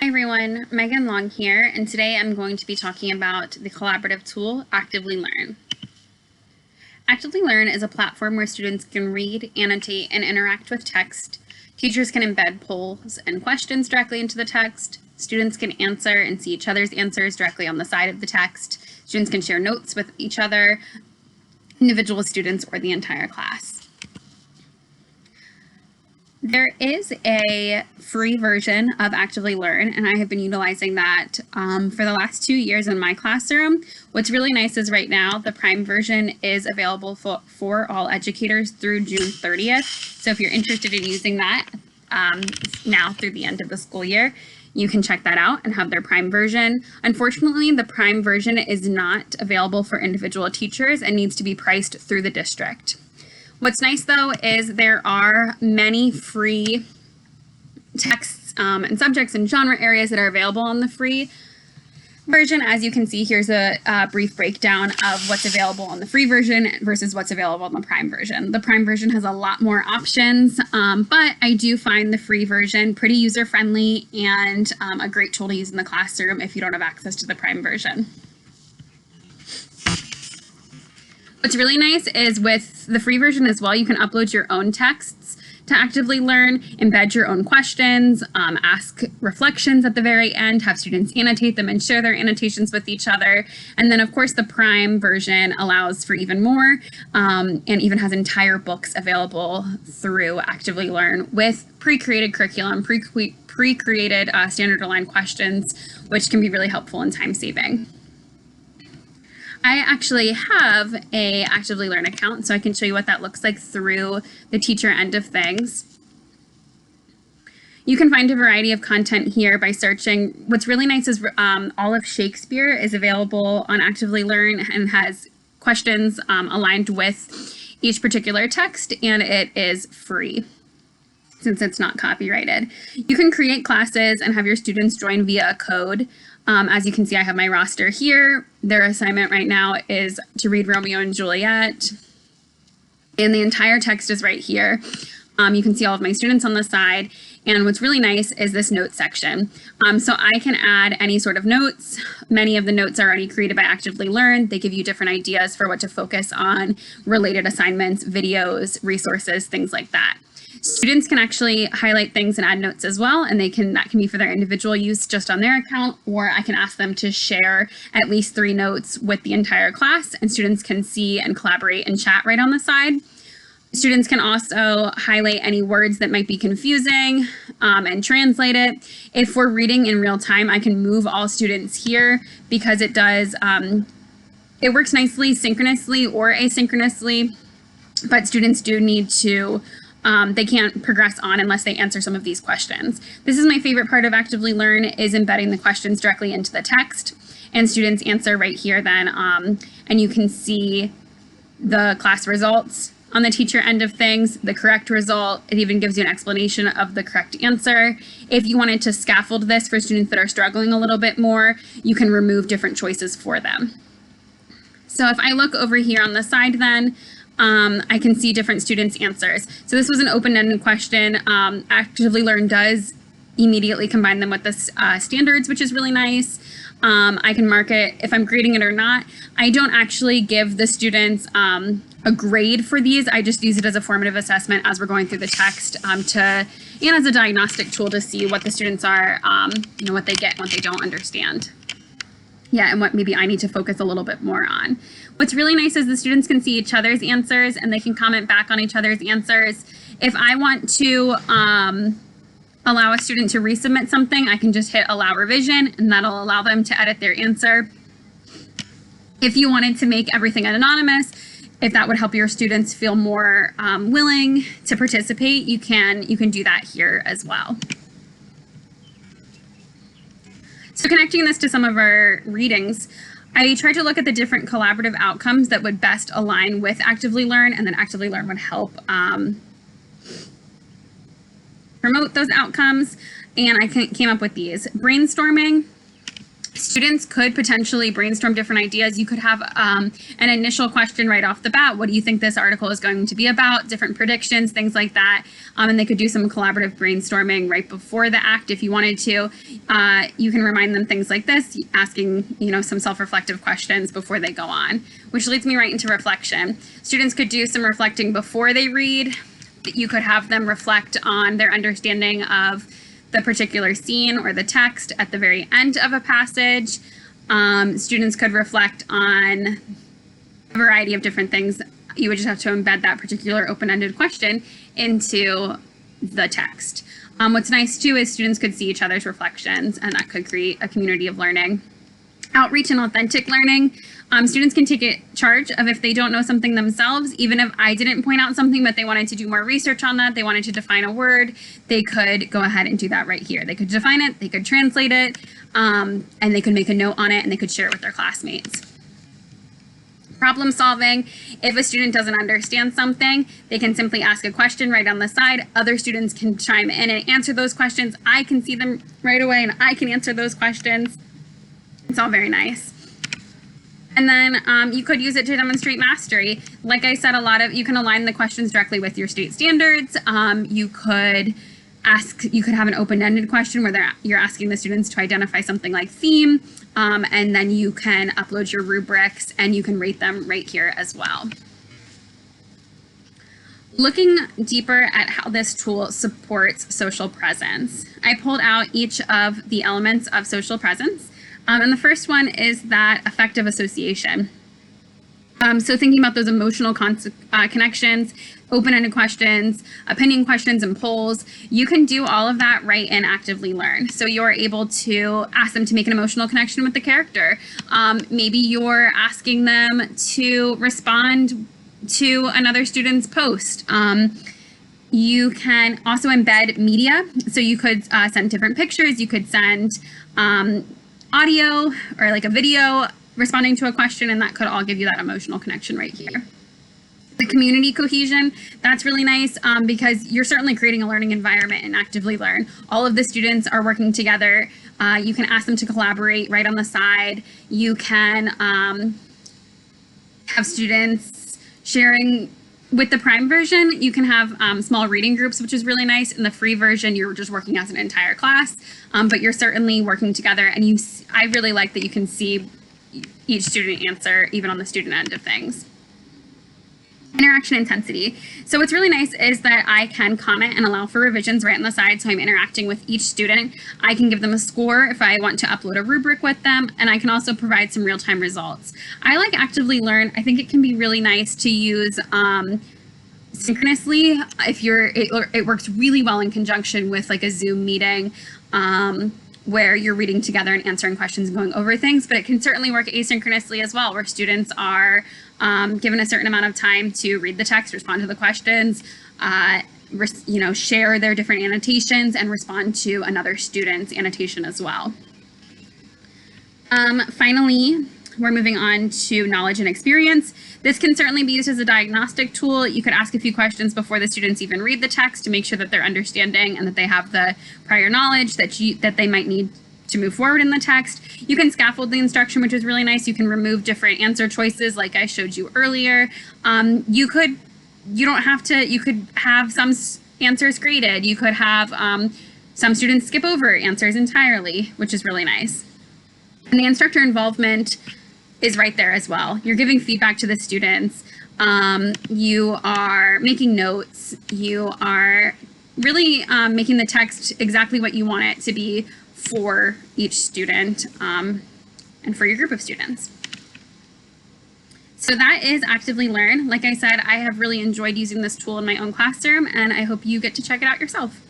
Hi everyone, Megan Long here, and today I'm going to be talking about the collaborative tool, Actively Learn. Actively Learn is a platform where students can read, annotate, and interact with text. Teachers can embed polls and questions directly into the text. Students can answer and see each other's answers directly on the side of the text. Students can share notes with each other, individual students, or the entire class. There is a free version of Actively Learn, and I have been utilizing that for the last 2 years in my classroom. What's really nice is right now the Prime version is available for all educators through June 30th. So if you're interested in using that now through the end of the school year, you can check that out and have their Prime version. Unfortunately, the Prime version is not available for individual teachers and needs to be priced through the district. What's nice though is there are many free texts and subjects and genre areas that are available on the free version. As you can see, here's a brief breakdown of what's available on the free version versus what's available on the Prime version. The Prime version has a lot more options, but I do find the free version pretty user-friendly and a great tool to use in the classroom if you don't have access to the Prime version. What's really nice is with the free version as well, you can upload your own texts to Actively Learn, embed your own questions, ask reflections at the very end, have students annotate them and share their annotations with each other. And then of course the Prime version allows for even more and even has entire books available through Actively Learn with pre-created curriculum, pre-created standard aligned questions, which can be really helpful and time saving. I actually have a Actively Learn account, so I can show you what that looks like through the teacher end of things. You can find a variety of content here by searching. What's really nice is all of Shakespeare is available on Actively Learn and has questions aligned with each particular text, and it is free since it's not copyrighted. You can create classes and have your students join via a code. As you can see, I have my roster here. Their assignment right now is to read Romeo and Juliet. And the entire text is right here. You can see all of my students on the side. And what's really nice is this notes section. So I can add any sort of notes. Many of the notes are already created by Actively Learn. They give you different ideas for what to focus on, related assignments, videos, resources, things like that. Students can actually highlight things and add notes as well, and that can be for their individual use just on their account, or I can ask them to share at least 3 notes with the entire class, and students can see and collaborate and chat right on the side. Students can also highlight any words that might be confusing and translate it. If we're reading in real time, I can move all students here because it does, it works nicely synchronously or asynchronously, but students do need to they can't progress on unless they answer some of these questions. This is my favorite part of Actively Learn, is embedding the questions directly into the text, and students answer right here then, and you can see the class results on the teacher end of things, the correct result. It even gives you an explanation of the correct answer. If you wanted to scaffold this for students that are struggling a little bit more, you can remove different choices for them. So if I look over here on the side then, I can see different students' answers. So this was an open-ended question. Actively Learn does immediately combine them with the standards, which is really nice. I can mark it if I'm grading it or not. I don't actually give the students a grade for these. I just use it as a formative assessment as we're going through the text and as a diagnostic tool to see what the students are, what they get and what they don't understand. Yeah, and what maybe I need to focus a little bit more on. What's really nice is the students can see each other's answers and they can comment back on each other's answers. If I want to allow a student to resubmit something, I can just hit allow revision and that'll allow them to edit their answer. If you wanted to make everything anonymous, if that would help your students feel more willing to participate, you can do that here as well. So connecting this to some of our readings, I tried to look at the different collaborative outcomes that would best align with Actively Learn, and then Actively Learn would help promote those outcomes. And I came up with these. Brainstorming Students could potentially brainstorm different ideas. You could have an initial question right off the bat. What do you think this article is going to be about? Different predictions, things like that. And they could do some collaborative brainstorming right before the act if you wanted to. You can remind them things like this, asking some self-reflective questions before they go on, which leads me right into reflection. Students could do some reflecting before they read. You could have them reflect on their understanding of the particular scene or the text at the very end of a passage. Students could reflect on a variety of different things. You would just have to embed that particular open-ended question into the text. What's nice too is students could see each other's reflections, and that could create a community of learning. Outreach and authentic learning. Students can take charge of if they don't know something themselves, even if I didn't point out something, but they wanted to do more research on that, they wanted to define a word, they could go ahead and do that right here. They could define it, they could translate it, and they could make a note on it, and they could share it with their classmates. Problem solving. If a student doesn't understand something, they can simply ask a question right on the side. Other students can chime in and answer those questions. I can see them right away, and I can answer those questions. It's all very nice. And then you could use it to demonstrate mastery. Like I said, you can align the questions directly with your state standards. You could have an open-ended question where you're asking the students to identify something like theme, and then you can upload your rubrics and you can rate them right here as well. Looking deeper at how this tool supports social presence, I pulled out each of the elements of social presence. And the first one is that affective association. So thinking about those emotional connections, open-ended questions, opinion questions, and polls, you can do all of that right in Actively Learn. So you're able to ask them to make an emotional connection with the character. Maybe you're asking them to respond to another student's post. You can also embed media. So you could send different pictures. You could send audio or like a video responding to a question, and that could all give you that emotional connection right here. The community cohesion, that's really nice because you're certainly creating a learning environment in Actively Learn. All of the students are working together. You can ask them to collaborate right on the side. You can have students sharing. With the Prime version, you can have small reading groups, which is really nice. In the free version, you're just working as an entire class, but you're certainly working together. And I really like that you can see each student answer, even on the student end of things. Interaction intensity. So what's really nice is that I can comment and allow for revisions right on the side. So I'm interacting with each student. I can give them a score if I want to upload a rubric with them, and I can also provide some real-time results. I like Actively Learn. I think it can be really nice to use synchronously. It works really well in conjunction with like a Zoom meeting where you're reading together and answering questions and going over things, but it can certainly work asynchronously as well, where students are given a certain amount of time to read the text, respond to the questions, share their different annotations, and respond to another student's annotation as well. Finally, we're moving on to knowledge and experience. This can certainly be used as a diagnostic tool. You could ask a few questions before the students even read the text to make sure that they're understanding and that they have the prior knowledge that they might need to move forward in the text. You can scaffold the instruction, which is really nice. You can remove different answer choices like I showed you earlier. You could have some answers graded. You could have some students skip over answers entirely, which is really nice. And the instructor involvement is right there as well. You're giving feedback to the students. You are making notes. You are really making the text exactly what you want it to be for each student and for your group of students. So that is Actively Learn. Like I said, I have really enjoyed using this tool in my own classroom, and I hope you get to check it out yourself.